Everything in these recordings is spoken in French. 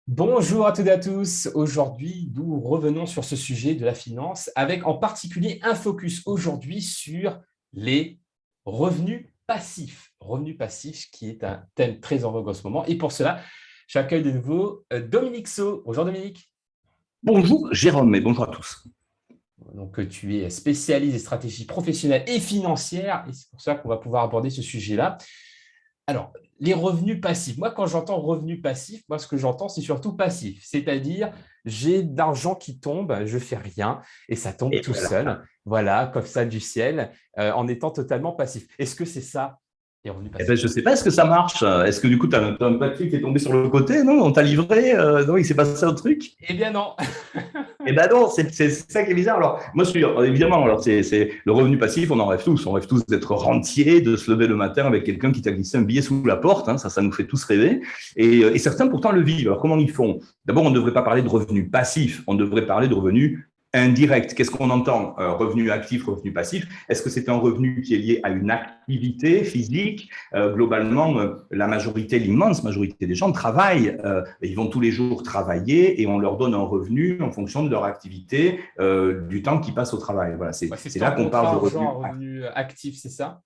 Bonjour à toutes et à tous. Aujourd'hui, nous revenons sur ce sujet de la finance avec en particulier un focus aujourd'hui sur les revenus passifs. Revenus passifs qui est un thème très en vogue en ce moment. Et pour cela, j'accueille de nouveau Dominique So. Bonjour Dominique. Bonjour Jérôme et bonjour à tous. Donc, tu es spécialiste des stratégies professionnelles et financières et c'est pour ça qu'on va pouvoir aborder ce sujet-là. Alors, les revenus passifs. Moi, quand j'entends revenus passifs, moi, ce que j'entends, c'est surtout passif. C'est-à-dire, j'ai d'argent qui tombe, je ne fais rien et ça tombe Et tout voilà. seul, voilà, comme ça du ciel, en étant totalement passif. Est-ce que c'est ça, les revenus Eh ben, passifs? je ne sais pas, est-ce que ça marche? Est-ce que du coup, tu as, un papier qui est tombé sur le côté? Non, on t'a livré? Non, il s'est passé un truc? Eh bien non. Eh ben non, c'est ça qui est bizarre. Alors, moi, évidemment, alors c'est le revenu passif, on en rêve tous. On rêve tous d'être rentier, de se lever le matin avec quelqu'un qui t'a glissé un billet sous la porte. Hein, ça nous fait tous rêver. Et certains, pourtant, le vivent. Alors, comment ils font? D'abord, on ne devrait pas parler de revenus passifs, on devrait parler de revenus indirects. Qu'est-ce qu'on entend? Revenu actif, revenu passif. Est-ce que c'est un revenu qui est lié à une activité physique? Globalement, la majorité, l'immense majorité des gens travaillent. Ils vont tous les jours travailler et on leur donne un revenu en fonction de leur activité, du temps qu'ils passent au travail. Voilà, Ouais, c'est c'est là temps qu'on contre parle de argent, revenu. revenu actif, c'est ça?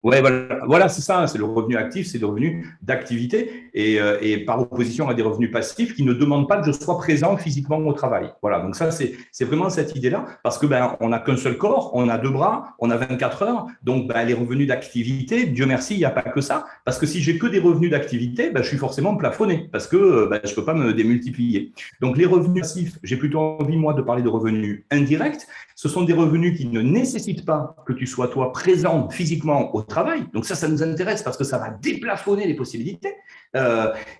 Ouais, voilà, c'est ça, c'est le revenu actif, c'est le revenu d'activité, et par opposition à des revenus passifs qui ne demandent pas que je sois présent physiquement au travail. Voilà, donc ça, c'est vraiment cette idée-là, parce que on n'a qu'un seul corps, on a deux bras, on a 24 heures, donc les revenus d'activité, Dieu merci, il n'y a pas que ça, parce que si j'ai que des revenus d'activité, je suis forcément plafonné, parce que je ne peux pas me démultiplier. Donc les revenus passifs, j'ai plutôt envie, moi, de parler de revenus indirects. Ce sont des revenus qui ne nécessitent pas que tu sois, toi, présent physiquement au travail. Donc ça nous intéresse parce que ça va déplafonner les possibilités.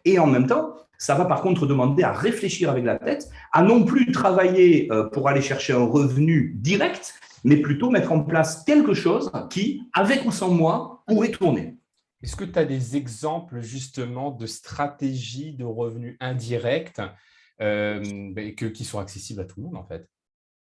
Et en même temps, ça va par contre demander à réfléchir avec la tête, à non plus travailler pour aller chercher un revenu direct, mais plutôt mettre en place quelque chose qui, avec ou sans moi, pourrait tourner. Est-ce que tu as des exemples justement de stratégies de revenus indirects qui sont accessibles à tout le monde en fait?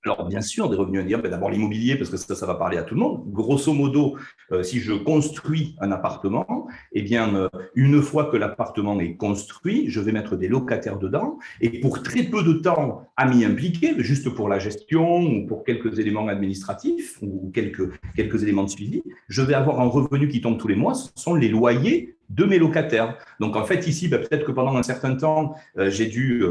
Alors, bien sûr, des revenus indirects, d'abord l'immobilier, parce que ça va parler à tout le monde. Grosso modo, si je construis un appartement, eh bien, une fois que l'appartement est construit, je vais mettre des locataires dedans. Et pour très peu de temps à m'y impliquer, juste pour la gestion ou pour quelques éléments administratifs ou quelques éléments de suivi, je vais avoir un revenu qui tombe tous les mois. Ce sont les loyers de mes locataires. Donc, en fait, ici, peut-être que pendant un certain temps, j'ai dû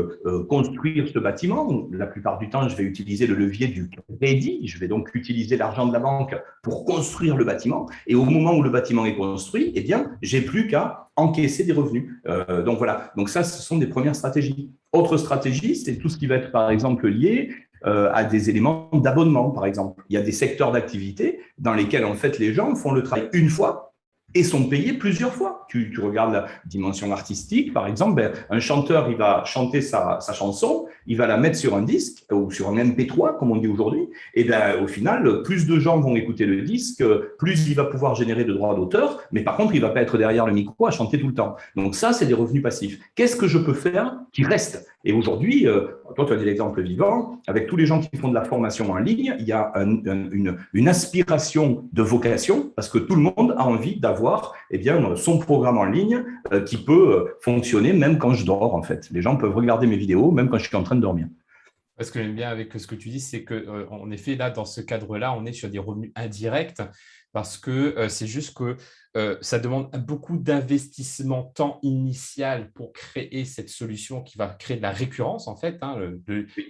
construire ce bâtiment. La plupart du temps, je vais utiliser le levier du crédit. Je vais donc utiliser l'argent de la banque pour construire le bâtiment. Et au moment où le bâtiment est construit, eh bien, j'ai plus qu'à encaisser des revenus. Donc voilà. Donc ça, ce sont des premières stratégies. Autre stratégie, c'est tout ce qui va être, par exemple, lié à des éléments d'abonnement, par exemple. Il y a des secteurs d'activité dans lesquels, en fait, les gens font le travail une fois et sont payés plusieurs fois. Tu regardes la dimension artistique, par exemple, un chanteur, il va chanter sa chanson, il va la mettre sur un disque ou sur un MP3, comme on dit aujourd'hui, et au final, plus de gens vont écouter le disque, plus il va pouvoir générer de droits d'auteur, mais par contre, il ne va pas être derrière le micro à chanter tout le temps. Donc ça, c'est des revenus passifs. Qu'est-ce que je peux faire qui reste? Et aujourd'hui, toi, tu as dit l'exemple vivant, avec tous les gens qui font de la formation en ligne, il y a une aspiration de vocation, parce que tout le monde a envie d'avoir son programme en ligne qui peut fonctionner même quand je dors, en fait. Les gens peuvent regarder mes vidéos même quand je suis en train de dormir. Ce que j'aime bien avec ce que tu dis, c'est que, en effet, là, dans ce cadre-là, on est sur des revenus indirects parce que c'est juste que ça demande beaucoup d'investissement temps initial pour créer cette solution qui va créer de la récurrence, en fait, hein,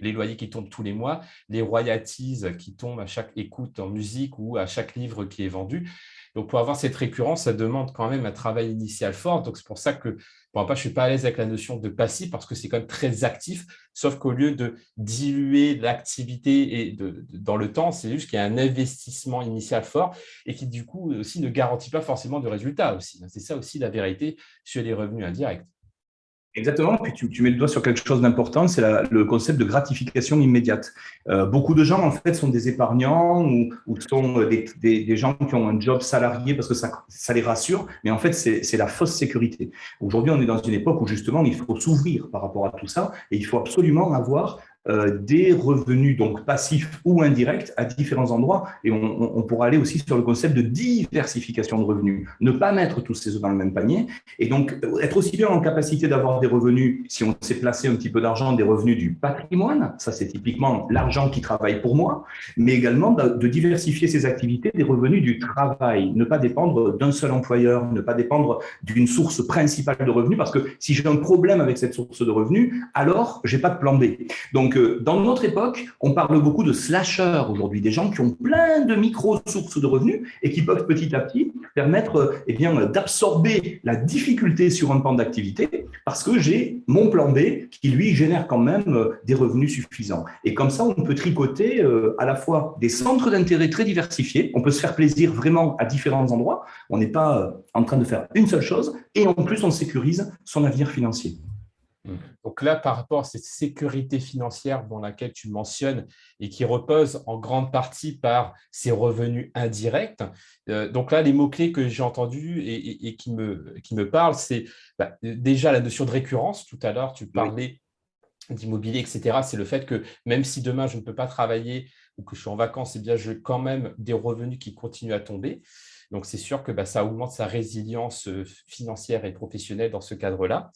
les loyers qui tombent tous les mois, les royalties qui tombent à chaque écoute en musique ou à chaque livre qui est vendu. Donc, pour avoir cette récurrence, ça demande quand même un travail initial fort. Donc, c'est pour ça que, pour moi, je ne suis pas à l'aise avec la notion de passif parce que c'est quand même très actif, sauf qu'au lieu de diluer l'activité dans le temps, c'est juste qu'il y a un investissement initial fort et qui, du coup, aussi ne garantit pas forcément de résultats aussi. C'est ça aussi la vérité sur les revenus indirects. Exactement, puis tu mets le doigt sur quelque chose d'important, c'est le concept de gratification immédiate. Beaucoup de gens, en fait, sont des épargnants ou sont des gens qui ont un job salarié parce que ça les rassure, mais en fait, c'est la fausse sécurité. Aujourd'hui, on est dans une époque où, justement, il faut s'ouvrir par rapport à tout ça et il faut absolument avoir des revenus donc passifs ou indirects à différents endroits. Et on pourra aller aussi sur le concept de diversification de revenus. Ne pas mettre tous ses œufs dans le même panier. Et donc, être aussi bien en capacité d'avoir des revenus, si on sait placer un petit peu d'argent, des revenus du patrimoine, ça c'est typiquement l'argent qui travaille pour moi, mais également de diversifier ses activités, des revenus du travail, ne pas dépendre d'un seul employeur, ne pas dépendre d'une source principale de revenus, parce que si j'ai un problème avec cette source de revenus, alors j'ai pas de plan B. Donc, dans notre époque, on parle beaucoup de slasheurs aujourd'hui, des gens qui ont plein de micro-sources de revenus et qui peuvent petit à petit permettre eh bien, d'absorber la difficulté sur un pan d'activité parce que j'ai mon plan B qui, lui, génère quand même des revenus suffisants. Et comme ça, on peut tricoter à la fois des centres d'intérêt très diversifiés, on peut se faire plaisir vraiment à différents endroits, on n'est pas en train de faire une seule chose, et en plus, on sécurise son avenir financier. Donc là, par rapport à cette sécurité financière dans laquelle tu mentionnes et qui repose en grande partie par ces revenus indirects, donc là, les mots-clés que j'ai entendus et qui me parlent, c'est déjà la notion de récurrence. Tout à l'heure, tu parlais d'immobilier, etc. C'est le fait que même si demain, je ne peux pas travailler ou que je suis en vacances, eh bien, j'ai quand même des revenus qui continuent à tomber. Donc, c'est sûr que ça augmente sa résilience financière et professionnelle dans ce cadre-là.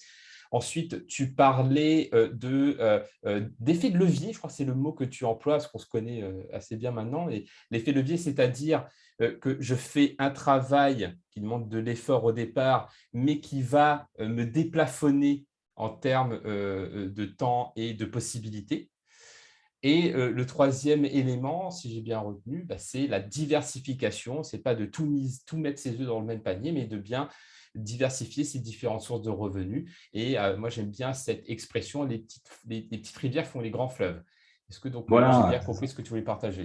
Ensuite, tu parlais d'effet de levier, je crois que c'est le mot que tu emploies, parce qu'on se connaît assez bien maintenant. Et l'effet de levier, c'est-à-dire que je fais un travail qui demande de l'effort au départ, mais qui va me déplafonner en termes de temps et de possibilités. Et le troisième élément, si j'ai bien retenu, c'est la diversification. Ce n'est pas de tout mettre ses œufs dans le même panier, mais de bien diversifier ces différentes sources de revenus. Et moi, j'aime bien cette expression, les petites rivières font les grands fleuves. Est-ce que donc j'ai Voilà. bien compris ce que tu voulais partager?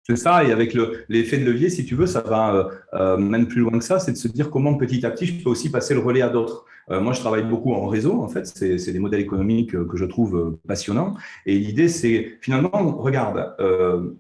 C'est ça, et avec l'effet de levier, si tu veux, ça va même plus loin que ça, c'est de se dire comment petit à petit, je peux aussi passer le relais à d'autres. Moi, je travaille beaucoup en réseau, en fait, c'est des modèles économiques que je trouve passionnants. Et l'idée, c'est finalement, regarde,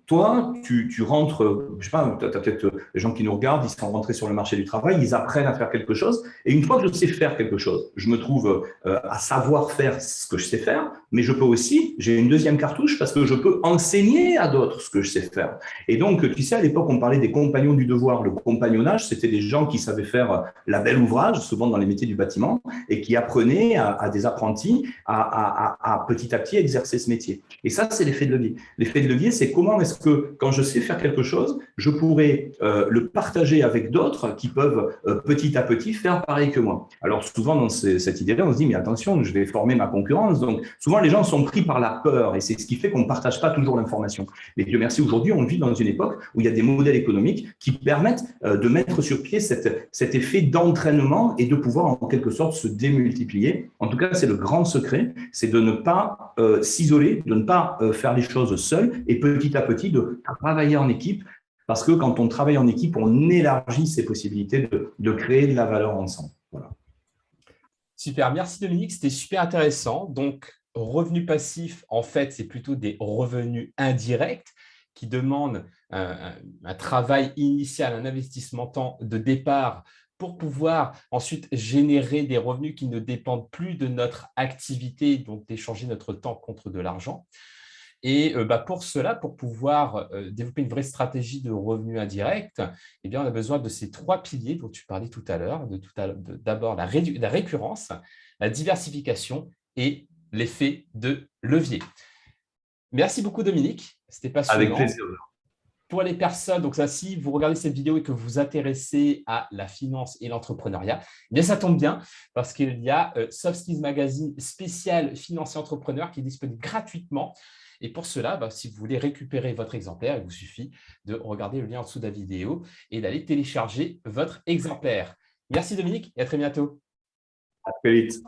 toi, tu rentres, je sais pas, tu as peut-être des gens qui nous regardent, ils sont rentrés sur le marché du travail, ils apprennent à faire quelque chose. Et une fois que je sais faire quelque chose, je me trouve à savoir faire ce que je sais faire, mais je peux aussi, j'ai une deuxième cartouche parce que je peux enseigner à d'autres ce que je sais faire. Et donc, tu sais, à l'époque, on parlait des compagnons du devoir. Le compagnonnage, c'était des gens qui savaient faire la belle ouvrage, souvent dans les métiers du bâtiment, et qui apprenaient à des apprentis à petit à petit exercer ce métier. Et ça, c'est l'effet de levier. L'effet de levier, c'est comment est-ce que, quand je sais faire quelque chose, je pourrais le partager avec d'autres qui peuvent petit à petit faire pareil que moi. Alors, souvent, dans cette idée-là, on se dit, mais attention, je vais former ma concurrence. Donc, souvent, les gens sont pris par la peur, et c'est ce qui fait qu'on ne partage pas toujours l'information. Mais Dieu merci, aujourd'hui, on vit dans une époque où il y a des modèles économiques qui permettent de mettre sur pied cet effet d'entraînement et de pouvoir en quelque sorte se démultiplier. En tout cas, c'est le grand secret, c'est de ne pas s'isoler, de ne pas faire les choses seul et petit à petit de travailler en équipe parce que quand on travaille en équipe, on élargit ses possibilités de créer de la valeur ensemble. Voilà. Super, merci Dominique, c'était super intéressant. Donc, revenus passifs, en fait, c'est plutôt des revenus indirects qui demandent un travail initial, un investissement temps de départ pour pouvoir ensuite générer des revenus qui ne dépendent plus de notre activité, donc d'échanger notre temps contre de l'argent. Et pour cela, pour pouvoir développer une vraie stratégie de revenus indirects, eh bien, on a besoin de ces trois piliers dont tu parlais tout à l'heure. D'abord, la récurrence, la diversification et l'effet de levier. Merci beaucoup, Dominique. C'était Avec passionnant. plaisir. Pour les personnes, donc ça, si vous regardez cette vidéo et que vous vous intéressez à la finance et l'entrepreneuriat, eh bien ça tombe bien parce qu'il y a Soft Skills Magazine spécial Finance et Entrepreneur qui est disponible gratuitement. Et pour cela, si vous voulez récupérer votre exemplaire, il vous suffit de regarder le lien en dessous de la vidéo et d'aller télécharger votre exemplaire. Merci Dominique et à très bientôt. À très vite.